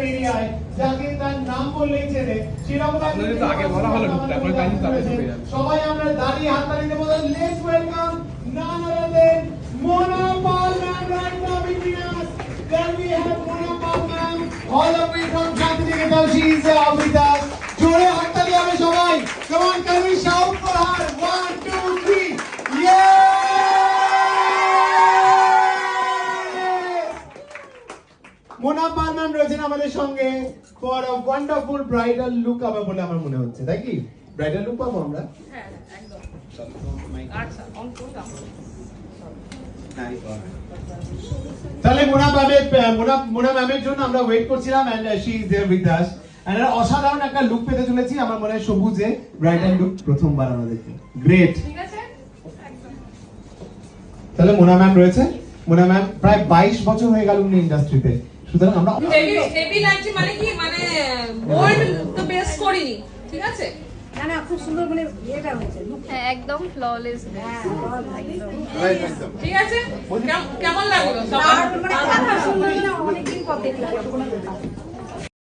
বেরিয়ে আয়, যাকে তার নাম বললেই চেনে, সেরকম আগে বলা হলো সবাই আমরা দাঁড়িয়ে হাততালিতে বলতে let's welcome none other than Mona Paul ma'am right now between us. Then we have Mona Paul ma'am all the way from Shantiniketan. She is with us. জোরে হাততালি হবে সবাই. Come on, can we shout for her? 1, 2, 3. Yes! Mona Paul ma'am রয়েছেন আমাদের সঙ্গে for a wonderful bridal look হবে বলে আমার মনে হচ্ছে, তাই কি? ব্রাইডাল লুক পাবো আমরা? হ্যাঁ একদম। আচ্ছা অন করলাম। তাহলে মোনা ম্যামের জন্য আমরা ওয়েট করছিলাম and she is there with us and অসাধারণ একটা লুক পেতে চলেছি আমার মনে হয় সবুজে ব্রাইডাল লুক প্রথমবার আমাদেরকে গ্রেট। ঠিক আছে একদম। তাহলে মোনা ম্যাম রয়েছে। মোনা ম্যাম প্রায় 22 বছর হয়ে গেল উনি ইন্ডাস্ট্রিতে, সুতরাং আমরা হেভি লাগছে মানে কি মানে গোল্ড তো বেস করিনি, ঠিক আছে? না না খুব সুন্দর মানে এটা হয়েছে হ্যাঁ একদম ফ্ললেস একদম ঠিক আছে কেমন লাগলো সবার? মানে কথা সুন্দর না অনেকদিন পর দেখলাম